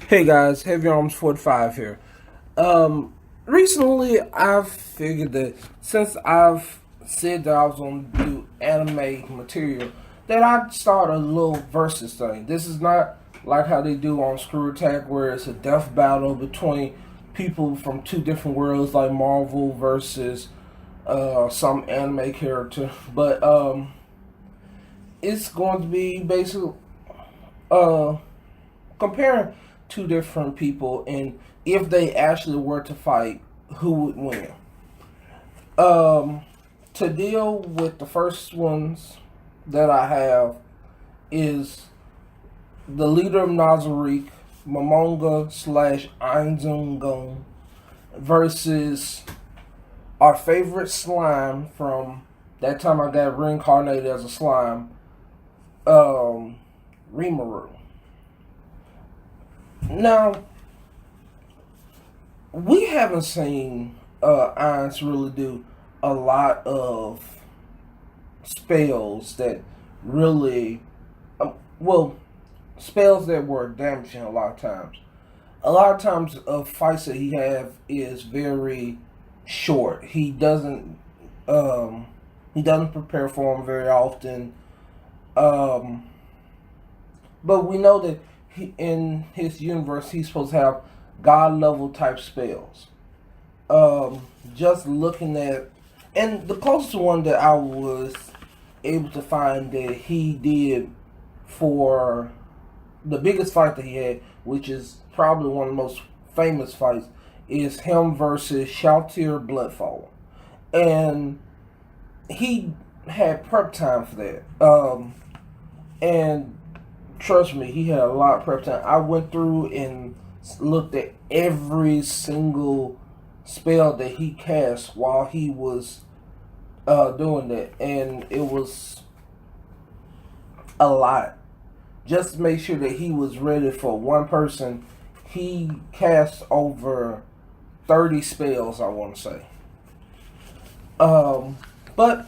Hey guys, Heavy Arms 45 here. Recently I've figured that since I've said that I was going to do anime material, that I'd start a little versus thing. This is not like how they do on Screw Attack, where it's a death battle between people from two different worlds, like Marvel versus some anime character. But it's going to be basically uh, comparing two different people, and if they actually were to fight, who would win? Um, to deal with the first ones that I have is the leader of Nazarick, Momonga slash Ainz versus our favorite slime from that time I got reincarnated as a slime, Rimuru. Now, we haven't seen Ainz really do a lot of spells that really, well, spells that were damaging a lot of times. A lot of times, fights that he have is very short. He doesn't prepare for them very often. Um, but we know that in his universe, he's supposed to have god level type spells. Just looking at, and the closest one that I was able to find that he did for the biggest fight that he had, which is probably one of the most famous fights, is him versus Shoutir Bloodfall. And he had prep time for that. And trust me, he had a lot of prep time. I went through and looked at every single spell that he cast while he was doing that, and it was a lot. Just to make sure that he was ready for one person, he cast over 30 spells, I want to say. But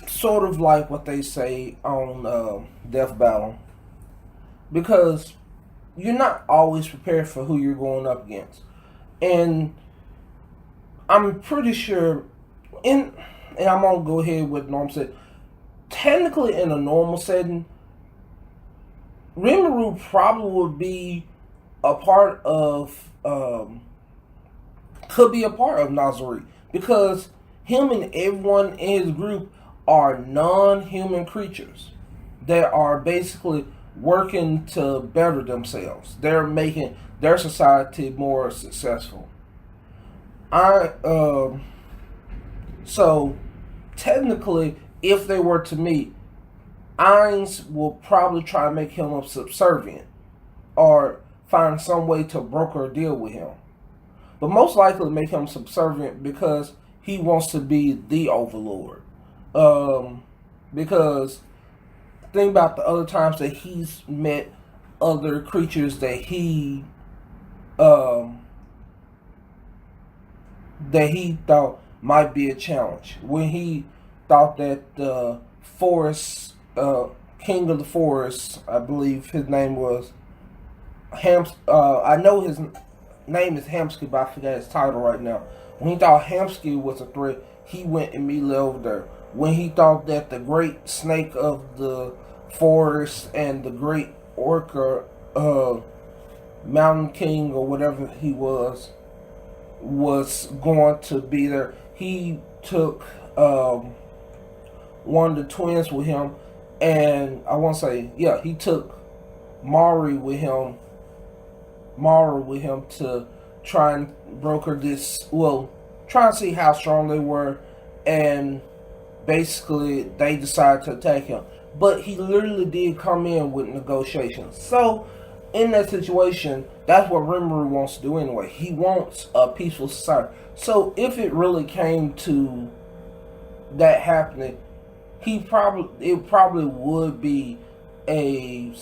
sort of like what they say on Death Battle, because you're not always prepared for who you're going up against. And I'm pretty sure, and I'm going to go ahead with normal setting, technically in a normal setting, Rimuru probably would be a part of, could be a part of Nazari, because him and everyone in his group are non-human creatures that are basically working to better themselves. They're making their society more successful. I so technically, if they were to meet, Ainz will probably try to make him subservient or find some way to broker a deal with him. But most likely make him subservient because he wants to be the overlord. Because think about the other times that he's met other creatures um, that he thought might be a challenge. When he thought that the forest, king of the forest, I believe his name was I know his name is Hamsky, but I forgot his title right now. When he thought Hamsky was a threat, he went immediately over there. When he thought that the great snake of the forest and the great orca, mountain king or whatever he was going to be there, he took one of the twins with him, and I want to say, yeah, he took Mari with him, to try and broker this. Well, try and see how strong they were, and basically they decided to attack him. But he literally did come in with negotiations. So in that situation, that's what Rimuru wants to do anyway. He wants a peaceful society. So if it really came to that happening, it probably would be a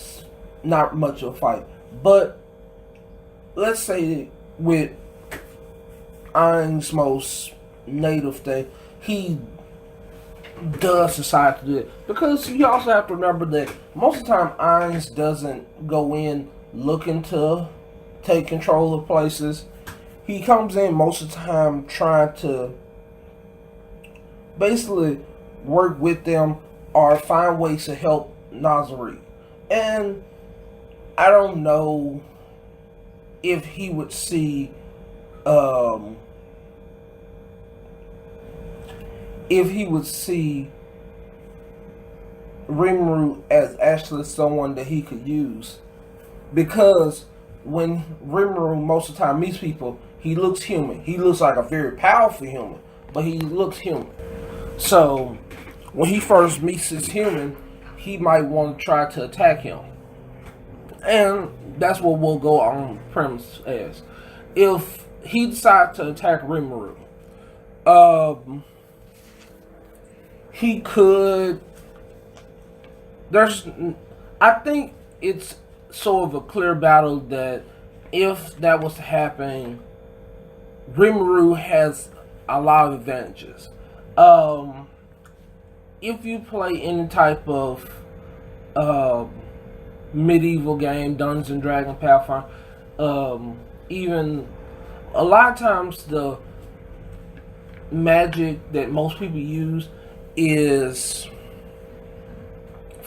not much of a fight. But let's say with Ain's most native thing, he does decide to do it, because you also have to remember that most of the time Ainz doesn't go in looking to take control of places. He comes in most of the time trying to basically work with them or find ways to help Nazari. And I don't know if he would see Rimuru as actually someone that he could use, because when Rimuru most of the time meets people, he looks human. He looks like a very powerful human, but he looks human. So when he first meets this human, he might want to try to attack him, and that's what we'll go on premise as. If he decides to attack Rimuru, he could. I think it's sort of a clear battle that if that was to happen, Rimuru has a lot of advantages. If you play any type of medieval game, Dungeons and Dragons, Pathfinder, even a lot of times the magic that most people use is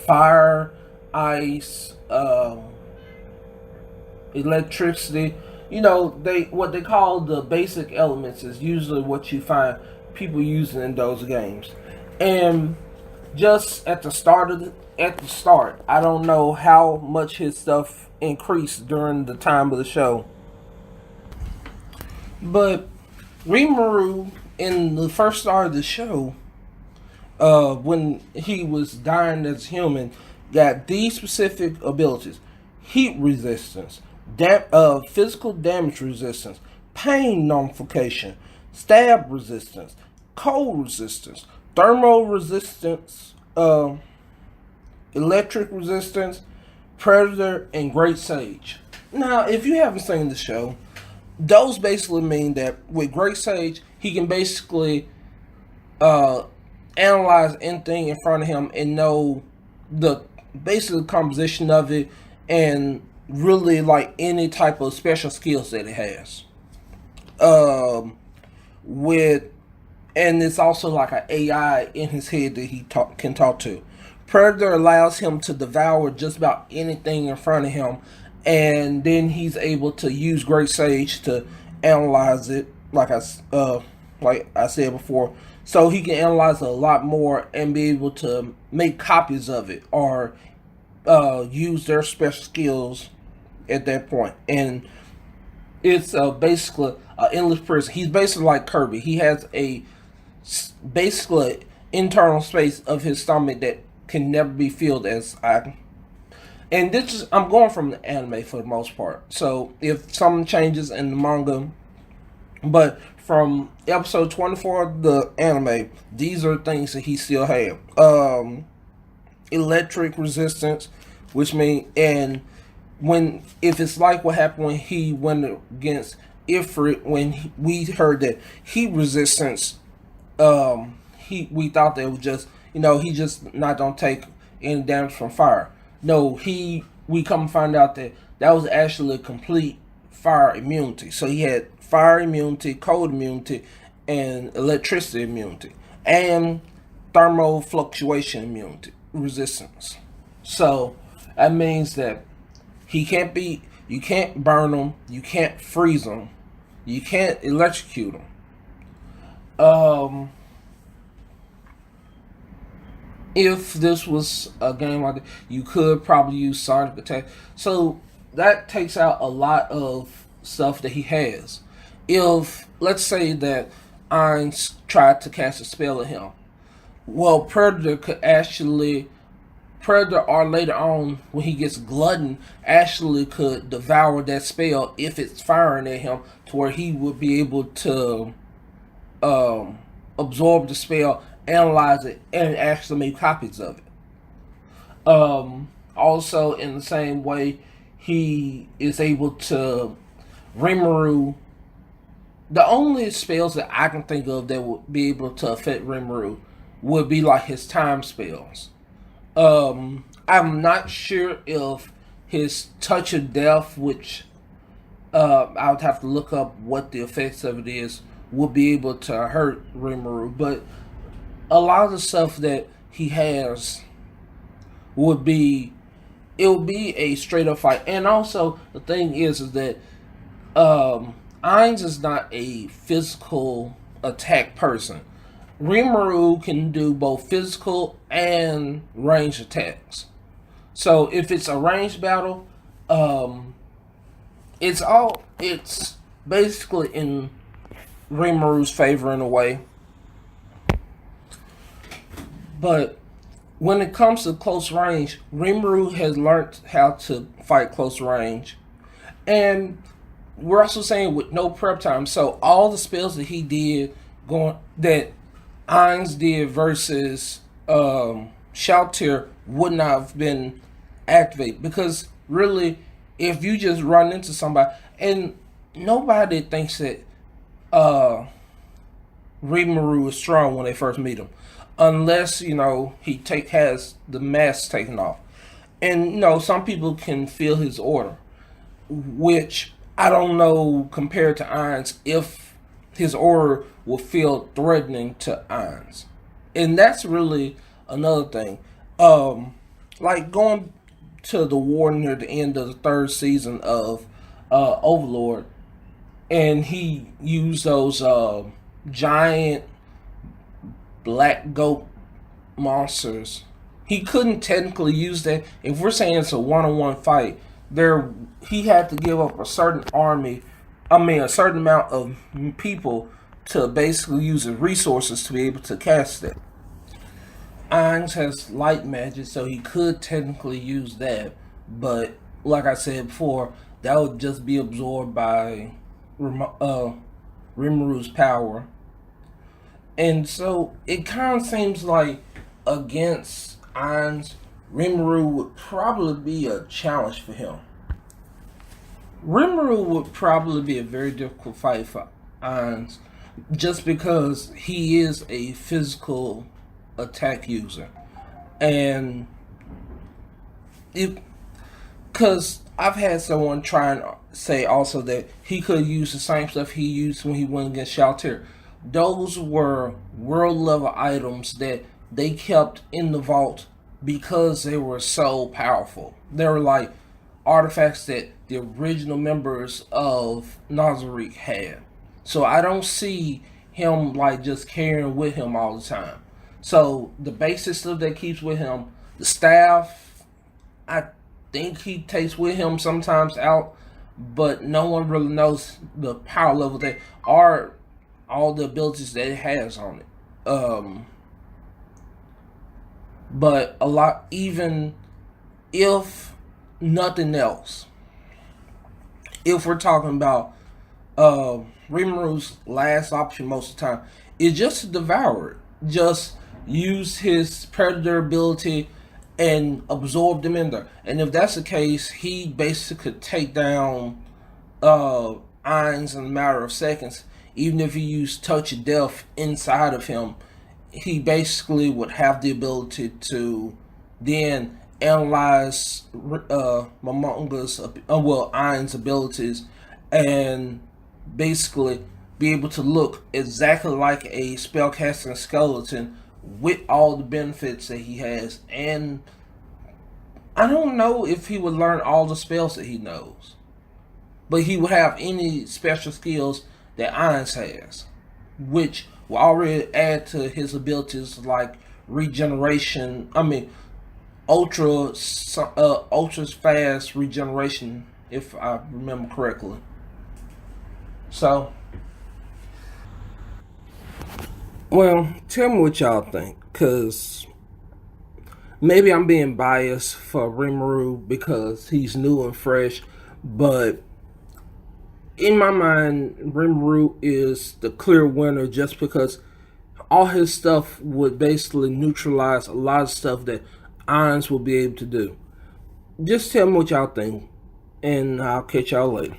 fire, ice, electricity. You know, what they call the basic elements is usually what you find people using in those games. And just at the start, I don't know how much his stuff increased during the time of the show. But Rimuru, in the first start of the show, when he was dying as a human, got these specific abilities: heat resistance, physical damage resistance, pain nullification, stab resistance, cold resistance, thermal resistance, electric resistance, predator, and great sage. Now, if you haven't seen the show, those basically mean that with great sage, he can basically analyze anything in front of him and know the basic composition of it, and really like any type of special skills that it has. And it's also like an AI in his head that he can talk to. Predator allows him to devour just about anything in front of him, and then he's able to use Great Sage to analyze it, like I said before. So he can analyze a lot more and be able to make copies of it or use their special skills at that point. And it's basically an endless prison. He's basically like Kirby. He has a basically internal space of his stomach that can never be filled as I. And I'm going from the anime for the most part. So if something changes in the manga, but from episode 24 of the anime, these are things that he still has. Electric resistance, which means, and if it's like what happened when he went against Ifrit, when we heard that heat resistance, we thought that it was just, he just not gonna take any damage from fire. No, we come to find out that was actually a complete fire immunity. So he had fire immunity, cold immunity, and electricity immunity, and thermal fluctuation immunity resistance. So that means that you can't burn him, you can't freeze him, you can't electrocute him. If this was a game like that, you could probably use Sonic Attack. So that takes out a lot of stuff that he has. If, let's say that Ainz tried to cast a spell at him, well, Predator, or later on, when he gets glutton, actually could devour that spell if it's firing at him, to where he would be able to absorb the spell, analyze it, and actually make copies of it. Also, in the same way, he is able to Rimuru. The only spells that I can think of that would be able to affect Rimuru would be like his time spells. I'm not sure if his Touch of Death, which I would have to look up what the effects of it is. Will be able to hurt Rimuru, but a lot of the stuff that he has would be it would be a straight up fight. And also the thing is that Ainz is not a physical attack person. Rimuru can do both physical and range attacks. So if it's a ranged battle, it's basically in Rimuru's favor in a way. But when it comes to close range, Rimuru has learned how to fight close range. And we're also saying with no prep time. So all the spells that he did that Ainz did versus Shaltir would not have been activated. Because really, if you just run into somebody, and nobody thinks that Rimuru is strong when they first meet him, unless he has the mask taken off, and some people can feel his aura, which I don't know compared to Ainz if his aura will feel threatening to Ainz, and that's really another thing. Like going to the war near the end of the third season of Overlord, and he used those giant black goat monsters. He couldn't technically use that. If we're saying it's a one-on-one fight, he had to give up a certain army, a certain amount of people to basically use his resources to be able to cast it. Ainz has light magic, so he could technically use that, but like I said before, that would just be absorbed by Rimuru's power. And so it kind of seems like against Ainz, Rimuru would probably be a challenge for him. Rimuru would probably be a very difficult fight for Ainz, just because he is a physical attack user. And because I've had someone try and say also that he could use the same stuff he used when he went against Shaltir. Those were world level items that they kept in the vault because they were so powerful. They were like artifacts that the original members of Nazarick had. So I don't see him like just carrying with him all the time. So the basic stuff that keeps with him, the staff, I think he takes with him sometimes out, but no one really knows the power level that are all the abilities that it has on it. But a lot, even if nothing else, if we're talking about Rimuru's last option most of the time, is just to devour it. Just use his predator ability and absorb them in there. And if that's the case, he basically could take down Ainz in a matter of seconds. Even if he used Touch of Death inside of him, he basically would have the ability to then analyze Ainz's abilities and basically be able to look exactly like a spellcasting skeleton with all the benefits that he has. And I don't know if he would learn all the spells that he knows, but he would have any special skills that Ainz has, which will already add to his abilities like regeneration. Ultra fast regeneration, if I remember correctly. So, well, tell me what y'all think, because maybe I'm being biased for Rimuru because he's new and fresh, but in my mind, Rimuru is the clear winner just because all his stuff would basically neutralize a lot of stuff that Ainz will be able to do. Just tell me what y'all think, and I'll catch y'all later.